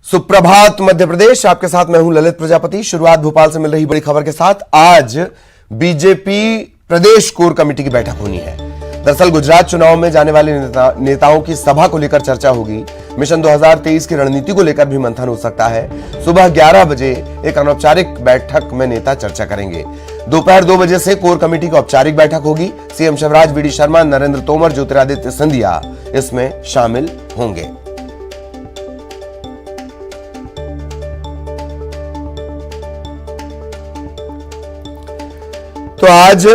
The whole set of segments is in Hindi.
सुप्रभात मध्य प्रदेश, आपके साथ मैं हूं ललित प्रजापति। शुरुआत भोपाल से मिल रही बड़ी खबर के साथ। आज बीजेपी प्रदेश कोर कमेटी की बैठक होनी है। दरअसल गुजरात चुनाव में जाने वाले नेताओं की सभा को लेकर चर्चा होगी। मिशन 2023 की रणनीति को लेकर भी मंथन हो सकता है। सुबह 11 बजे एक अनौपचारिक बैठक में नेता चर्चा करेंगे। दोपहर 2 बजे से कोर कमेटी की औपचारिक बैठक होगी। CM Shivraj, V D Sharma, Narendra Tomar, Jyotiraditya Scindia इसमें शामिल होंगे। तो आज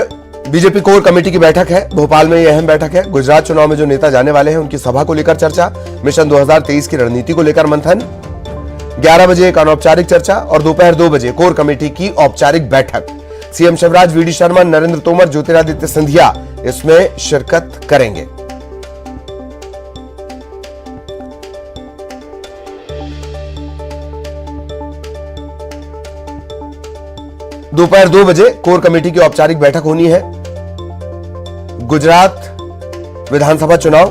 बीजेपी कोर कमेटी की बैठक है। भोपाल में यह अहम बैठक है। गुजरात चुनाव में जो नेता जाने वाले हैं उनकी सभा को लेकर चर्चा, मिशन 2023 की रणनीति को लेकर मंथन, 11 बजे एक अनौपचारिक चर्चा और दोपहर 2 बजे कोर कमेटी की औपचारिक बैठक। CM Shivraj, V D Sharma, Narendra Tomar, Jyotiraditya Scindia इसमें शिरकत करेंगे। दोपहर 2 बजे कोर कमेटी की औपचारिक बैठक होनी है। गुजरात विधानसभा चुनाव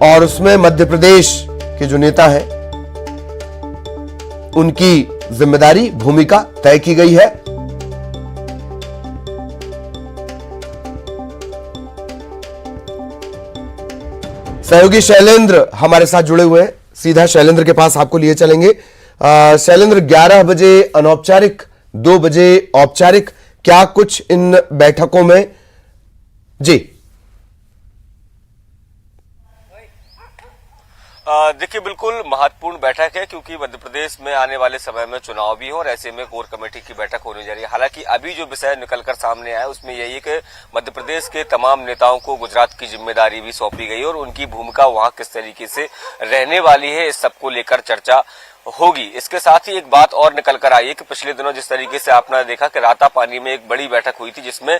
और उसमें मध्य प्रदेश के जो नेता हैं उनकी जिम्मेदारी, भूमिका तय की गई है। सहयोगी शैलेंद्र हमारे साथ जुड़े हुए हैं। सीधा शैलेंद्र के पास आपको लिए चलेंगे। शैलेंद्र, 11 बजे अनौपचारिक, 2 बजे औपचारिक, क्या कुछ इन बैठकों में? जी देखिए, बिल्कुल महत्वपूर्ण बैठक है क्योंकि मध्य प्रदेश में आने वाले समय में चुनाव भी हो और ऐसे में कोर कमेटी की बैठक होने जा रही है। हालांकि अभी जो विषय निकलकर सामने आया उसमें यही है कि मध्य प्रदेश के तमाम नेताओं को गुजरात की जिम्मेदारी भी सौंपी गई और उनकी भूमिका वहां किस तरीके से रहने वाली है, इस सबको लेकर चर्चा होगी। इसके साथ ही एक बात और निकल कर आई है कि पिछले दिनों जिस तरीके से आपने देखा कि रातापानी में एक बड़ी बैठक हुई थी जिसमें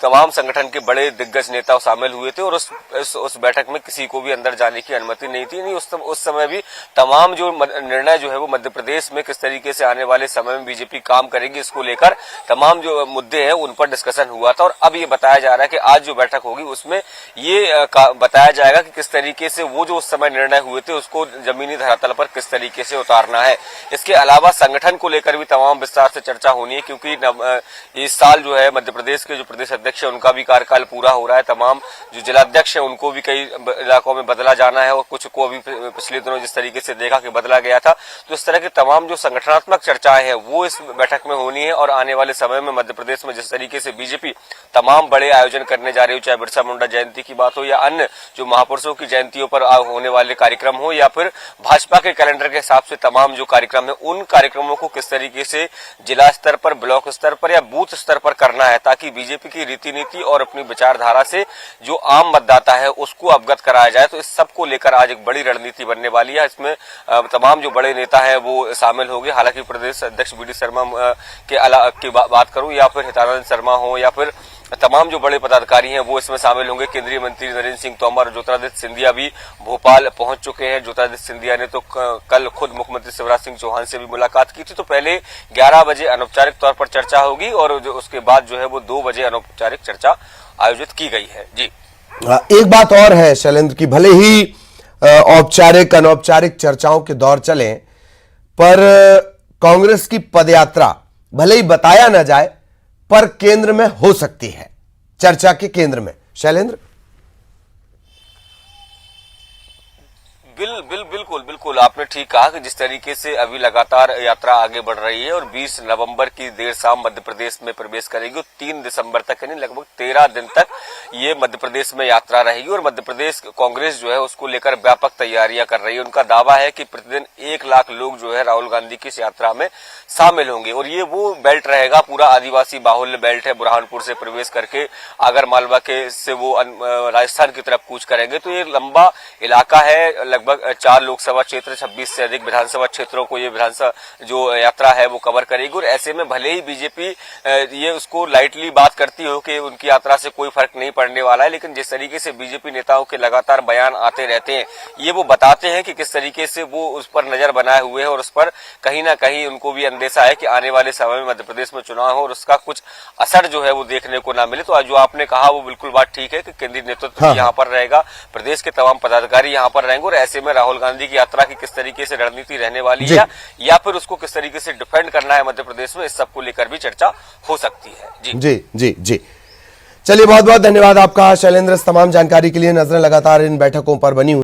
तमाम संगठन के बड़े दिग्गज नेता शामिल हुए थे और उस बैठक में किसी को भी अंदर जाने की अनुमति नहीं थी। नहीं, उस समय भी तमाम जो निर्णय जो है वो मध्य प्रदेश में किस तरीके से आने वाले समय में बीजेपी काम करेगी इसको लेकर तमाम जो मुद्दे हैं उन पर डिस्कशन हुआ था। और अब ये बताया जा रहा है कि आज जो बैठक होगी उसमें ये बताया जाएगा कि किस तरीके से वो जो उस समय निर्णय हुए थे उसको जमीनी धरातल पर किस तरीके से उतारना है। इसके अलावा संगठन को लेकर भी तमाम विस्तार से चर्चा होनी है क्योंकि इस साल जो है मध्य प्रदेश के जो प्रदेश अध्यक्ष है उनका भी कार्यकाल पूरा हो रहा है। तमाम जो जिलाध्यक्ष है उनको भी कई इलाकों में बदला जाना है और कुछ को अभी पिछले दिनों जिस तरीके से देखा कि बदला गया था। तो इस तरह की तमाम जो संगठनात्मक चर्चाएं हैं वो इस बैठक में होनी है। और आने वाले समय में मध्य प्रदेश में जिस तरीके से बीजेपी तमाम बड़े आयोजन करने जा रही हो, चाहे बिरसा मुंडा जयंती की बात हो या अन्य जो महापुरुषों की जयंतियों पर होने वाले कार्यक्रम हो या फिर भाजपा के कैलेंडर के हिसाब से तमाम जो कार्यक्रम है उन कार्यक्रमों को किस तरीके से जिला स्तर पर, ब्लॉक स्तर पर या बूथ स्तर पर करना है ताकि बीजेपी की रीति नीति और अपनी विचारधारा से जो आम मतदाता है उसको अवगत कराया जाए। तो इस सब को लेकर आज एक बड़ी रणनीति बनने वाली है। इसमें तमाम जो बड़े नेता है वो शामिल होंगे। हालांकि प्रदेश अध्यक्ष वी डी शर्मा की बात करूं या फिर हितानंद शर्मा हो या फिर तमाम जो बड़े पदाधिकारी हैं वो इसमें शामिल होंगे। केंद्रीय मंत्री नरेंद्र सिंह तोमर, ज्योतिरादित्य सिंधिया भी भोपाल पहुंच चुके हैं। ज्योतिरादित्य सिंधिया ने तो कल खुद मुख्यमंत्री शिवराज सिंह चौहान से भी मुलाकात की थी। तो पहले 11 बजे अनौपचारिक तौर पर चर्चा होगी और उसके बाद जो है वो 2 बजे अनौपचारिक चर्चा आयोजित की गई है। जी, एक बात और है शैलेंद्र की, भले ही औपचारिक अनौपचारिक चर्चाओं के दौर चले पर कांग्रेस की पदयात्रा भले ही बताया ना जाए पर केंद्र में हो सकती है, चर्चा के केंद्र में। शैलेंद्र, बिल्कुल आपने ठीक कहा कि जिस तरीके से अभी लगातार यात्रा आगे बढ़ रही है और 20 नवंबर की देर शाम मध्य प्रदेश में प्रवेश करेगी और 3 दिसंबर तक यानी लगभग 13 दिन तक ये मध्य प्रदेश में यात्रा रहेगी। और मध्य प्रदेश कांग्रेस जो है उसको लेकर व्यापक तैयारियां कर रही है। उनका दावा है कि प्रतिदिन 1 लाख लोग जो है राहुल गांधी की इस यात्रा में शामिल होंगे और ये वो बेल्ट रहेगा, पूरा आदिवासी बाहुल्य बेल्ट है। बुरहानपुर से प्रवेश करके आगर मालवा के से वो राजस्थान की तरफ कूच करेंगे। तो ये लंबा इलाका है, लगभग 4 लोकसभा क्षेत्र, 26 से अधिक विधानसभा क्षेत्रों को ये विधानसभा जो यात्रा है वो कवर करेगी। और ऐसे में भले ही बीजेपी ये उसको लाइटली बात करती हो कि उनकी यात्रा से कोई फर्क नहीं पड़ने वाला है, लेकिन जिस तरीके से बीजेपी नेताओं के लगातार बयान आते रहते हैं ये वो बताते हैं कि किस तरीके से वो उस पर नजर बनाए हुए हैं और उस पर कहीं ना कहीं उनको भी अंदेशा है कि आने वाले समय में मध्य प्रदेश में चुनाव हो और उसका कुछ असर जो है वो देखने को ना मिले। तो आज जो आपने कहा वो बिल्कुल बात ठीक है कि केंद्रीय नेतृत्व यहाँ पर रहेगा, प्रदेश के तमाम पदाधिकारी यहाँ पर रहेंगे और ऐसे ऐसे में राहुल गांधी की यात्रा की किस तरीके से रणनीति रहने वाली जी। है या फिर उसको किस तरीके से डिफेंड करना है मध्य प्रदेश में, इस सब को लेकर भी चर्चा हो सकती है। जी जी जी जी। चलिए, बहुत बहुत धन्यवाद आपका शैलेंद्र, इस तमाम जानकारी के लिए। नजरें लगातार इन बैठकों पर बनी हुई